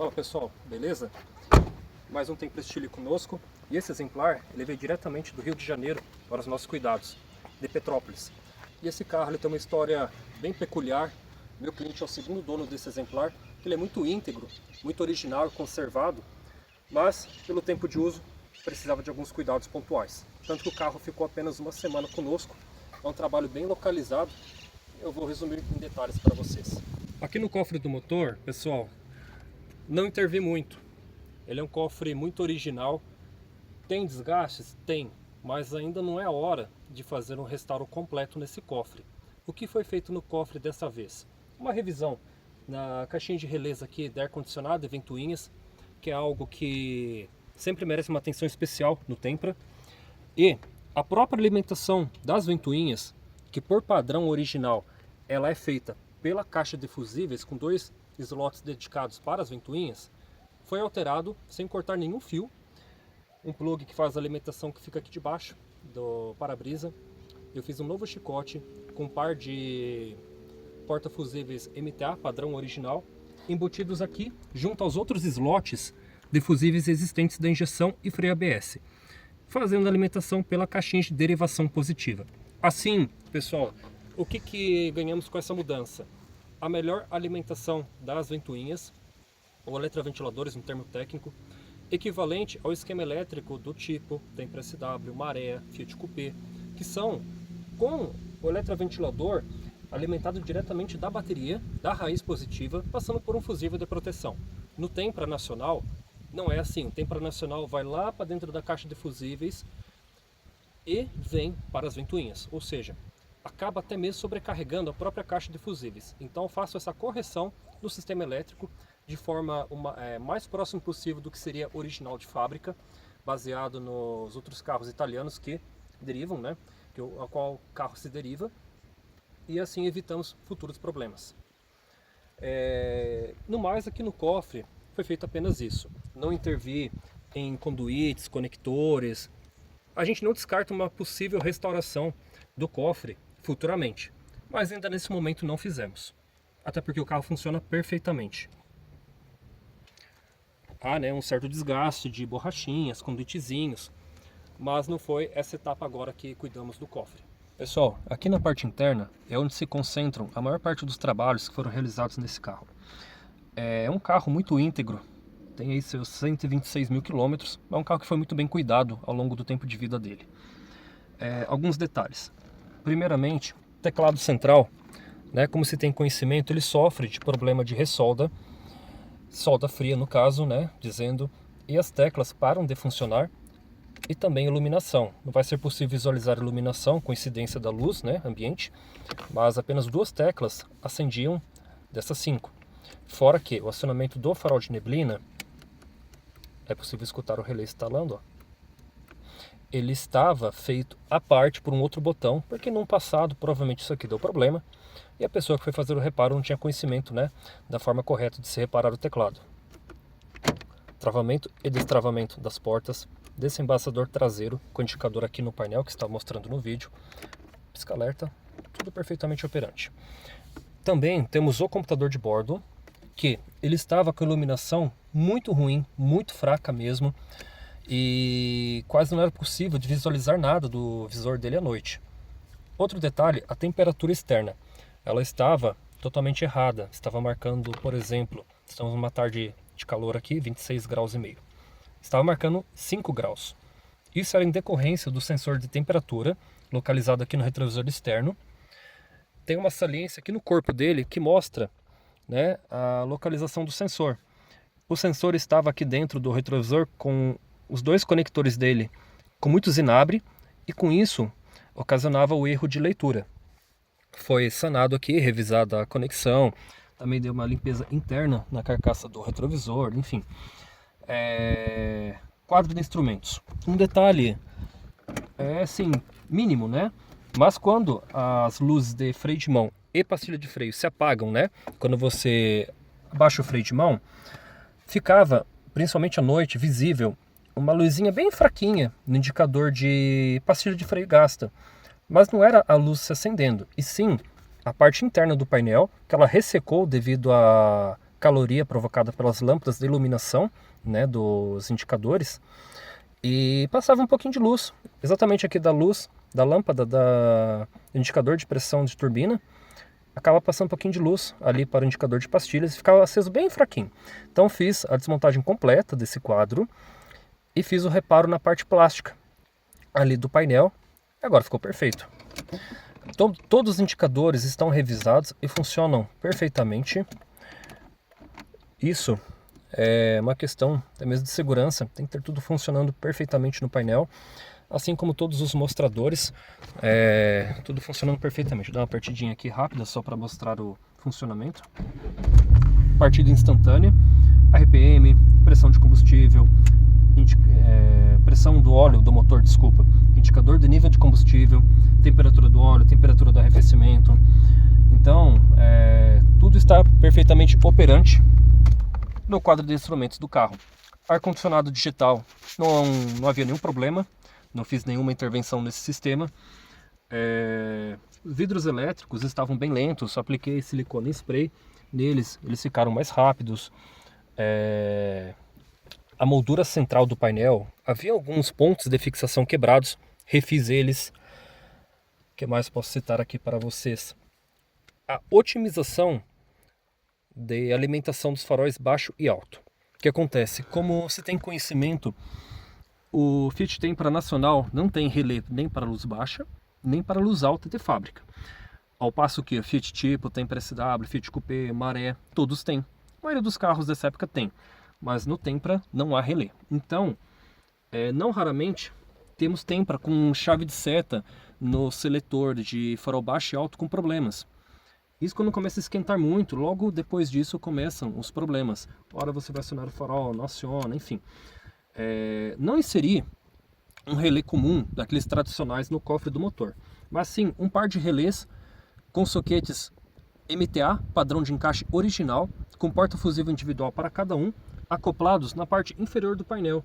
Fala pessoal, beleza? Mais um Templo Stile conosco. E esse exemplar, ele veio diretamente do Rio de Janeiro para os nossos cuidados, de Petrópolis. E esse carro ele tem uma história bem peculiar. Meu cliente é o segundo dono desse exemplar, que ele é muito íntegro, muito original e conservado, mas pelo tempo de uso precisava de alguns cuidados pontuais. Tanto que o carro ficou apenas uma semana conosco. É um trabalho bem localizado. Eu vou resumir em detalhes para vocês. Aqui no cofre do motor, pessoal, não intervi muito. Ele é um cofre muito original. Tem desgastes? Tem, mas ainda não é a hora de fazer um restauro completo nesse cofre. O que foi feito no cofre dessa vez? Uma revisão na caixinha de relés aqui de ar-condicionado e ventoinhas, que é algo que sempre merece uma atenção especial no Tempra. E a própria alimentação das ventoinhas, que por padrão original ela é feita pela caixa de fusíveis com dois slots dedicados para as ventoinhas, foi alterado sem cortar nenhum fio. Um plug que faz a alimentação que fica aqui debaixo do para-brisa. Eu fiz um novo chicote com um par de porta-fusíveis MTA padrão original, embutidos aqui junto aos outros slots de fusíveis existentes da injeção e freio ABS, fazendo a alimentação pela caixinha de derivação positiva. Assim, pessoal, o que ganhamos com essa mudança? A melhor alimentação das ventoinhas, ou eletroventiladores no termo técnico, equivalente ao esquema elétrico do tipo Tempra SW, Maré, Fiat Coupé, que são com o eletroventilador alimentado diretamente da bateria, da raiz positiva, passando por um fusível de proteção. No Tempra Nacional, não é assim. O Tempra Nacional vai lá para dentro da caixa de fusíveis e vem para as ventoinhas, ou seja, acaba até mesmo sobrecarregando a própria caixa de fusíveis. Então faço essa correção no sistema elétrico de forma mais próximo possível do que seria original de fábrica, baseado nos outros carros italianos que derivam, né, a qual o carro se deriva, e assim evitamos futuros problemas. No mais, aqui no cofre foi feito apenas isso. Não intervi em conduítes, conectores. A gente não descarta uma possível restauração do cofre futuramente, mas ainda nesse momento não fizemos, até porque o carro funciona perfeitamente. Há, né, um certo desgaste de borrachinhas, conduitezinhos, mas não foi essa etapa agora que cuidamos do cofre. Pessoal, aqui na parte interna é onde se concentram a maior parte dos trabalhos que foram realizados nesse carro. É um carro muito íntegro, tem aí seus 126 mil quilômetros, é um carro que foi muito bem cuidado ao longo do tempo de vida dele. Alguns detalhes. Primeiramente, o teclado central, né, como se tem conhecimento, ele sofre de problema de ressolda, solda fria no caso, né, dizendo, e as teclas param de funcionar, e também iluminação. Não vai ser possível visualizar a iluminação com incidência da luz, né, ambiente, mas apenas duas teclas acendiam dessas 5. Fora que o acionamento do farol de neblina, é possível escutar o relé instalando, ó. Ele estava feito à parte por um outro botão, porque no passado provavelmente isso aqui deu problema, e a pessoa que foi fazer o reparo não tinha conhecimento, né, da forma correta de se reparar o teclado. Travamento e destravamento das portas, desembaçador traseiro com indicador aqui no painel que estava mostrando no vídeo, pisca-alerta, tudo perfeitamente operante. Também temos o computador de bordo, que ele estava com iluminação muito ruim, muito fraca mesmo, e quase não era possível de visualizar nada do visor dele à noite. Outro detalhe, a temperatura externa, ela estava totalmente errada, estava marcando, por exemplo, estamos numa tarde de calor aqui, 26 graus e meio, estava marcando 5 graus. Isso era em decorrência do sensor de temperatura, localizado aqui no retrovisor externo. Tem uma saliência aqui no corpo dele que mostra, né, a localização do sensor. O sensor estava aqui dentro do retrovisor com os dois conectores dele com muito zinabre, e com isso ocasionava o erro de leitura. Foi sanado aqui, revisada a conexão, também deu uma limpeza interna na carcaça do retrovisor, enfim. Quadro de instrumentos. Um detalhe, assim, mínimo, né? Mas quando as luzes de freio de mão e pastilha de freio se apagam, né? Quando você abaixa o freio de mão, ficava, principalmente à noite, visível uma luzinha bem fraquinha no indicador de pastilha de freio gasta. Mas não era a luz se acendendo, e sim a parte interna do painel, que ela ressecou devido a caloria provocada pelas lâmpadas de iluminação, né, dos indicadores, e passava um pouquinho de luz, exatamente aqui da luz da lâmpada do indicador de pressão de turbina, acaba passando um pouquinho de luz ali para o indicador de pastilhas e ficava aceso bem fraquinho. Então fiz a desmontagem completa desse quadro e fiz o reparo na parte plástica ali do painel, e agora ficou perfeito. Então, todos os indicadores estão revisados e funcionam perfeitamente. Isso é uma questão até mesmo de segurança, tem que ter tudo funcionando perfeitamente no painel, assim como todos os mostradores, tudo funcionando perfeitamente. Vou dar uma partidinha aqui rápida só para mostrar o funcionamento. Partida instantânea, RPM, pressão de combustível, pressão do óleo do motor, desculpa, indicador de nível de combustível, temperatura do óleo, temperatura do arrefecimento. Então, tudo está perfeitamente operante no quadro de instrumentos do carro. Ar-condicionado digital, não havia nenhum problema, não fiz nenhuma intervenção nesse sistema. Vidros elétricos estavam bem lentos, apliquei silicone spray neles, eles ficaram mais rápidos. A moldura central do painel, havia alguns pontos de fixação quebrados, refiz eles. O que mais posso citar aqui para vocês? A otimização de alimentação dos faróis baixo e alto. O que acontece? Como você tem conhecimento, o Fiat Tempra nacional não tem relé nem para luz baixa, nem para luz alta de fábrica. Ao passo que o Fiat Tipo, Tempra SW, Fiat Coupé, Maré, todos têm. A maioria dos carros dessa época tem, mas no Tempra não há relé. Então, não raramente temos Tempra com chave de seta no seletor de farol baixo e alto com problemas. Isso quando começa a esquentar muito, logo depois disso começam os problemas. Hora você vai acionar o farol, não aciona, enfim. Não inseri um relé comum daqueles tradicionais no cofre do motor, mas sim um par de relés com soquetes MTA, padrão de encaixe original, com porta-fusível individual para cada um, acoplados na parte inferior do painel,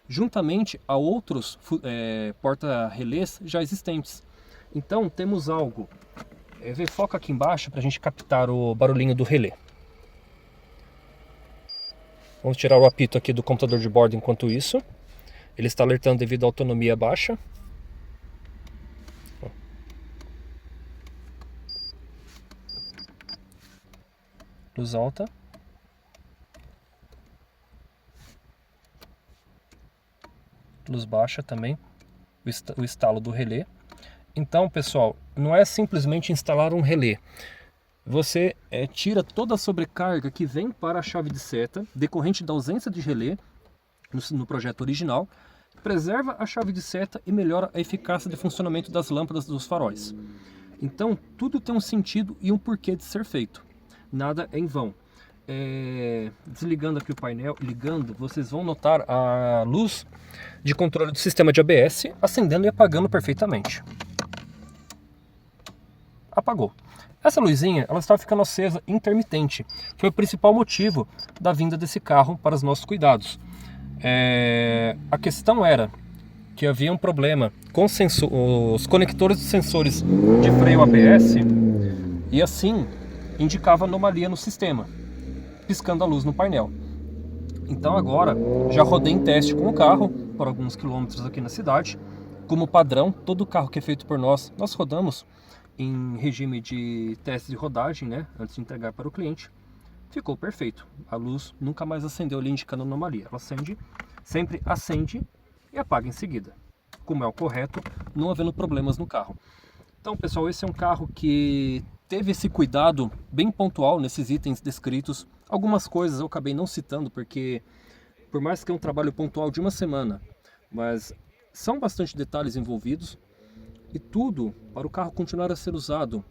juntamente a outros porta-relés já existentes. Então temos algo, foca aqui embaixo para a gente captar o barulhinho do relé. Vamos tirar o apito aqui do computador de bordo enquanto isso. Ele está alertando devido à autonomia baixa. Luz alta. Luz baixa também. O estalo do relé. Então, pessoal, não é simplesmente instalar um relé. Você tira toda a sobrecarga que vem para a chave de seta, decorrente da ausência de relé no projeto original, preserva a chave de seta e melhora a eficácia de funcionamento das lâmpadas dos faróis. Então, tudo tem um sentido e um porquê de ser feito. Nada é em vão. Desligando aqui o painel, ligando, vocês vão notar a luz de controle do sistema de ABS acendendo e apagando perfeitamente. Apagou. Essa luzinha, ela estava ficando acesa intermitente. Foi o principal motivo da vinda desse carro para os nossos cuidados. A questão era que havia um problema com os conectores dos sensores de freio ABS e assim indicava anomalia no sistema, piscando a luz no painel. Então agora já rodei em teste com o carro por alguns quilômetros aqui na cidade. Como padrão, todo carro que é feito por nós rodamos em regime de teste de rodagem, né, antes de entregar para o cliente. Ficou perfeito. A luz nunca mais acendeu ali indicando anomalia. Ela sempre acende e apaga em seguida, como é o correto, não havendo problemas no carro. Então, pessoal, esse é um carro que teve esse cuidado bem pontual nesses itens descritos. Algumas coisas eu acabei não citando, porque por mais que é um trabalho pontual de uma semana, mas são bastante detalhes envolvidos, e tudo para o carro continuar a ser usado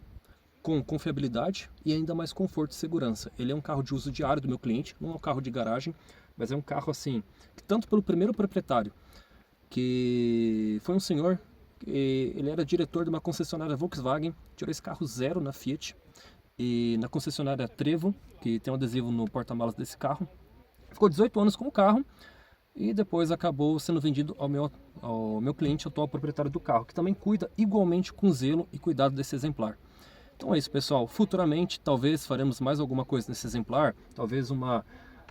com confiabilidade e ainda mais conforto e segurança. Ele é um carro de uso diário do meu cliente, não é um carro de garagem, mas é um carro assim, que tanto pelo primeiro proprietário, que foi um senhor, ele era diretor de uma concessionária Volkswagen, tirou esse carro zero na Fiat, e na concessionária Trevo, que tem um adesivo no porta-malas desse carro, ficou 18 anos com o carro, e depois acabou sendo vendido ao meu cliente, atual proprietário do carro, que também cuida igualmente com zelo e cuidado desse exemplar. Então é isso, pessoal. Futuramente, talvez faremos mais alguma coisa nesse exemplar, talvez uma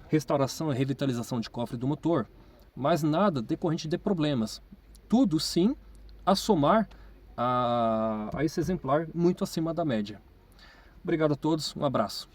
restauração e revitalização de cofre do motor, mas nada decorrente de problemas. Tudo, sim, a somar a esse exemplar muito acima da média. Obrigado a todos, um abraço.